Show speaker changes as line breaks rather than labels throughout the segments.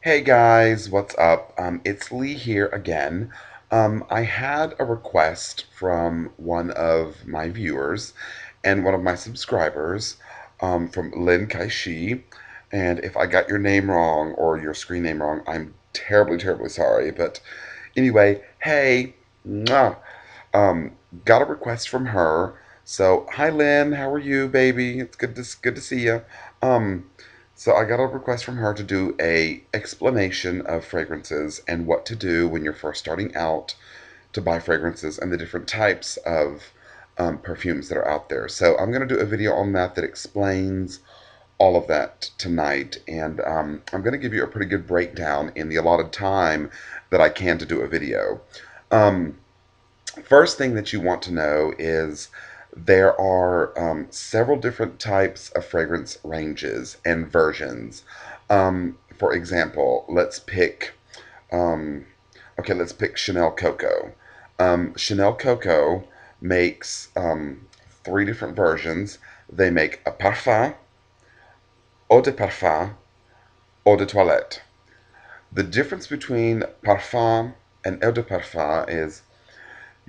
Hey guys, what's up? It's Lee here again. I had a request from one of my viewers and one of my subscribers, from Lin Kai-shi. And if I got your name wrong or your screen name wrong, I'm terribly, terribly sorry. But anyway, hey, mwah, um, got a request from her. So, hi Lynn, how are you, baby? It's good to see you. Um, so I got a request from her to do a explanation of fragrances and what to do when you're first starting out to buy fragrances and the different types of perfumes that are out there. So I'm going to do a video on that explains all of that tonight, and I'm going to give you a pretty good breakdown in the allotted time that I can to do a video. Um, First thing that you want to know is there are several different types of fragrance ranges and versions. For example, um, let's pick Chanel Coco. Chanel Coco makes three different versions. They make a parfum, eau de parfum, eau de toilette. The difference between parfum and eau de parfum is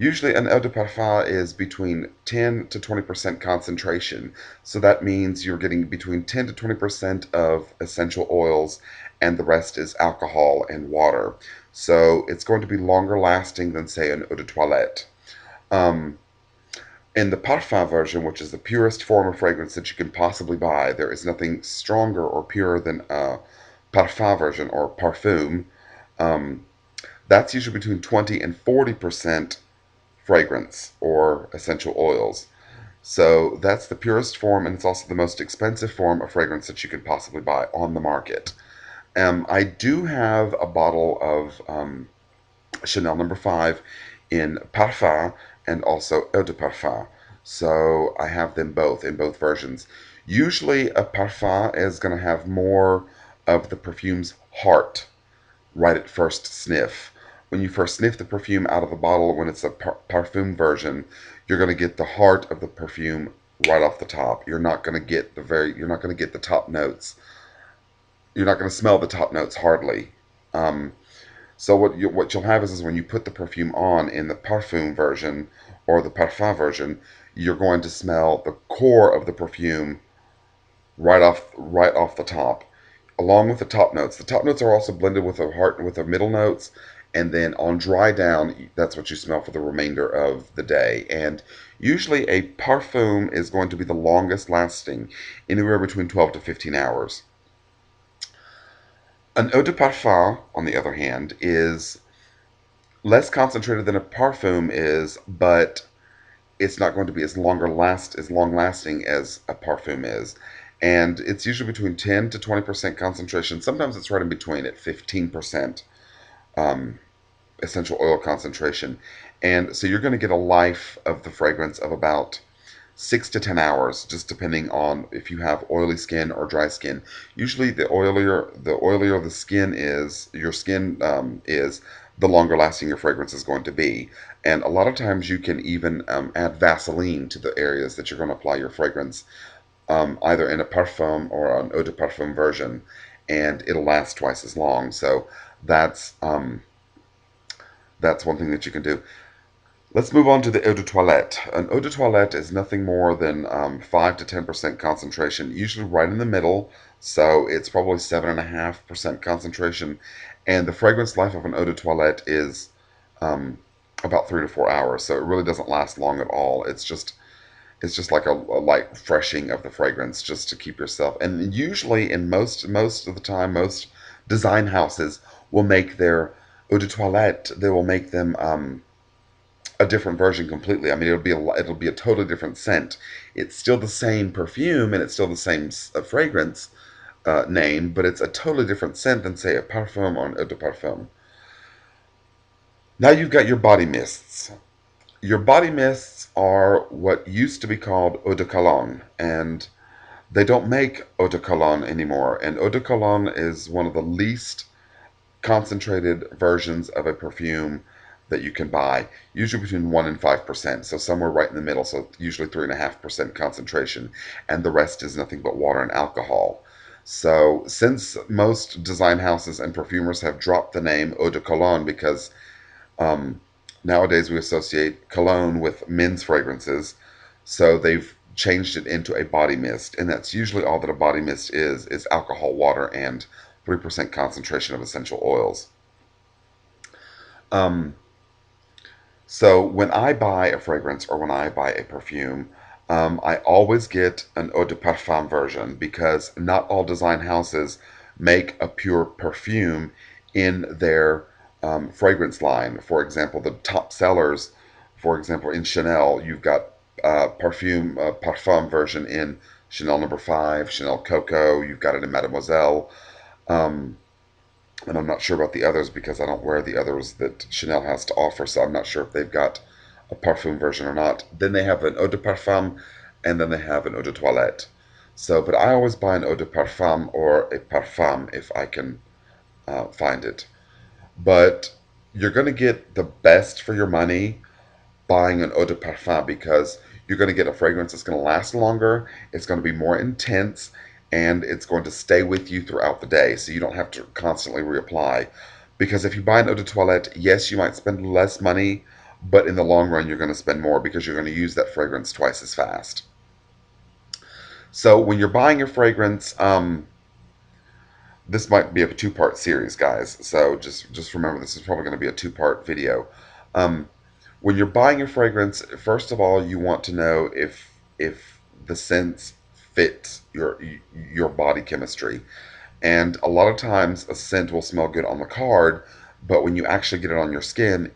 usually an eau de parfum is between 10 to 20% concentration. So that means you're getting between 10 to 20% of essential oils and the rest is alcohol and water. So it's going to be longer lasting than, say, an eau de toilette. Um, in the parfum version, which is the purest form of fragrance that you can possibly buy, there is nothing stronger or purer than a parfum version or parfum. Um, that's usually between 20 and 40% fragrance or essential oils. So that's the purest form, and it's also the most expensive form of fragrance that you could possibly buy on the market. I do have a bottle of Chanel number 5 in Parfum and also Eau de Parfum. So I have them both in both versions. Usually a Parfum is going to have more of the perfume's heart right at first sniff. When you first sniff the perfume out of the bottle, when it's a parfum version, you're going to get the heart of the perfume right off the top. You're not going to get the top notes. You're not going to smell the top notes hardly. Um, so what you'll have is when you put the perfume on in the parfum version or the parfum version, you're going to smell the core of the perfume right off the top, along with the top notes. The top notes are also blended with the middle notes, and then on dry down, that's what you smell for the remainder of the day. And usually, a parfum is going to be the longest lasting, anywhere between 12 to 15 hours. An eau de parfum, on the other hand, is less concentrated than a parfum is, but it's not going to be as long lasting as a parfum is. And it's usually between 10 to 20% concentration. Sometimes it's right in between at 15% um, essential oil concentration. And so you're going to get a life of the fragrance of about 6 to 10 hours, just depending on if you have oily skin or dry skin. Usually, the oilier the skin is, your skin is, the longer lasting your fragrance is going to be. And a lot of times, you can even add Vaseline to the areas that you're going to apply your fragrance, either in a parfum or an eau de parfum version, and it'll last twice as long. So that's um, that's one thing that you can do. Let's move on to the eau de toilette. An eau de toilette is nothing more than 5 to 10% concentration, usually right in the middle. So it's probably 7.5% concentration. And the fragrance life of an eau de toilette is um, about 3 to 4 hours. So it really doesn't last long at all. It's just like a light freshing of the fragrance just to keep yourself. And usually, in most of the time, most design houses will make their eau de toilette. They will make them a different version completely. I mean, it'll be a totally different scent. It's still the same perfume and it's still the same fragrance name, but it's a totally different scent than, say, a parfum or an eau de parfum. Now you've got your body mists. Your body mists are what used to be called eau de cologne, and they don't make eau de cologne anymore. And eau de cologne is one of the least concentrated versions of a perfume that you can buy, usually between 1 and 5%, so somewhere right in the middle, so usually 3.5% concentration, and the rest is nothing but water and alcohol. So, since most design houses and perfumers have dropped the name eau de cologne because um, nowadays we associate cologne with men's fragrances, so they've changed it into a body mist, and that's usually all that a body mist is alcohol, water, and 3% concentration of essential oils. Um, So when I buy a fragrance or when I buy a perfume, I always get an eau de parfum version because not all design houses make a pure perfume in their fragrance line. For example, the top sellers, for example, in Chanel, you've got parfum version in Chanel number 5, Chanel Coco, you've got it in Mademoiselle. Um, and I'm not sure about the others because I don't wear the others that Chanel has to offer, so I'm not sure if they've got a parfum version or not. Then they have an eau de parfum, and then they have an eau de toilette. So, but I always buy an eau de parfum or a parfum if I can find it. But you're going to get the best for your money buying an eau de parfum because you're going to get a fragrance that's going to last longer, it's going to be more intense, and it's going to stay with you throughout the day. So you don't have to constantly reapply. Because if you buy an eau de toilette, yes, you might spend less money, but in the long run, you're going to spend more because you're going to use that fragrance twice as fast. So when you're buying your fragrance, this might be a two-part series, guys. So just remember, this is probably going to be a two-part video. Um, when you're buying a fragrance, first of all, you want to know if the scents fit your body chemistry. And a lot of times, a scent will smell good on the card, but when you actually get it on your skin,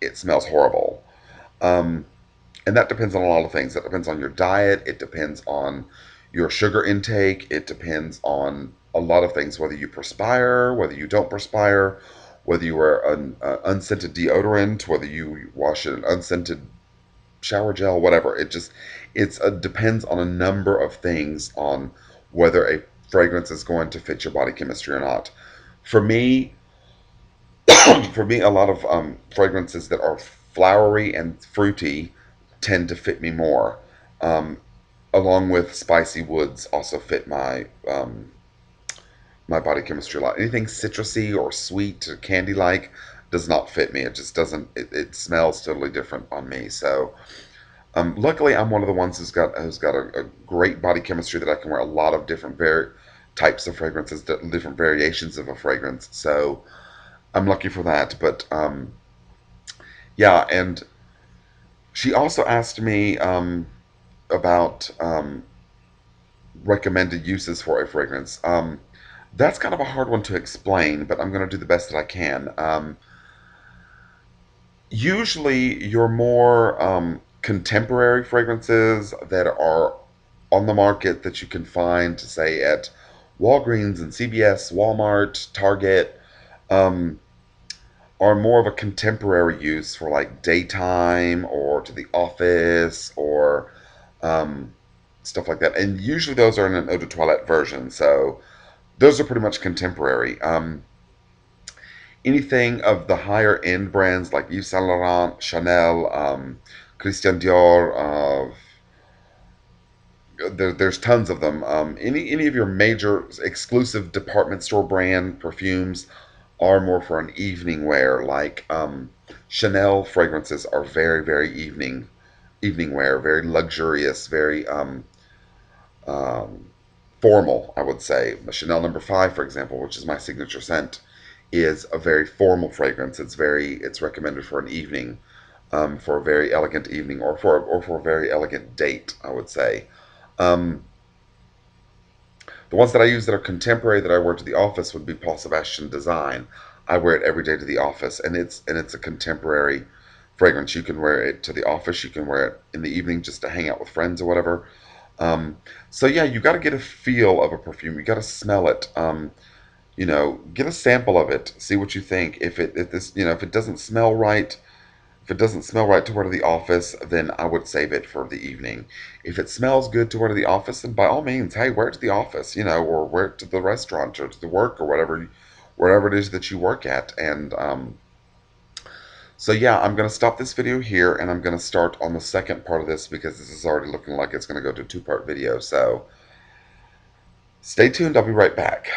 it smells horrible. Um, and that depends on a lot of things. That depends on your diet. It depends on your sugar intake. It depends on a lot of things, whether you perspire, whether you don't perspire, whether you wear an unscented deodorant, whether you wash it in unscented shower gel, whatever. It depends on a number of things on whether a fragrance is going to fit your body chemistry or not. For me, for me, a lot of fragrances that are flowery and fruity tend to fit me more. Um, Along with spicy woods, also fit my body chemistry a lot. Anything citrusy or sweet or candy like does not fit me. It just doesn't. It smells totally different on me. So luckily, I'm one of the ones who's got a great body chemistry that I can wear a lot of different types of fragrances, different variations of a fragrance. So I'm lucky for that. But yeah, and she also asked me about recommended uses for a fragrance. That's kind of a hard one to explain, but I'm going to do the best that I can. Usually, your more contemporary fragrances that are on the market that you can find, say, at Walgreens and CVS, Walmart, Target, um, are more of a contemporary use for like daytime or to the office or um, stuff like that. And usually those are in an eau de toilette version. So those are pretty much contemporary. Anything of the higher end brands like Yves Saint Laurent, Chanel, Christian Dior, there's tons of them. Any of your major exclusive department store brand perfumes are more for an evening wear. Like Chanel fragrances are very evening wear, very luxurious, very um, formal. I would say Chanel Number 5, for example, which is my signature scent, is a very formal fragrance. It's recommended for an evening, for a very elegant evening, or for a very elegant date. I would say. Um, the ones that I use that are contemporary that I wear to the office would be Paul Sebastian Design. I wear it every day to the office, and it's a contemporary fragrance. You can wear it to the office. You can wear it in the evening just to hang out with friends or whatever. So yeah, you got to get a feel of a perfume. You got to smell it. Get a sample of it. See what you think. If it doesn't smell right, if it doesn't smell right to wear to the office, then I would save it for the evening. If it smells good to wear to the office, then by all means, hey, wear it to the office, or wear it to the restaurant or to the work or wherever it is that you work at. And so yeah, I'm gonna stop this video here, and I'm gonna start on the second part of this because this is already looking like it's gonna go to a two-part video. Stay tuned, I'll be right back.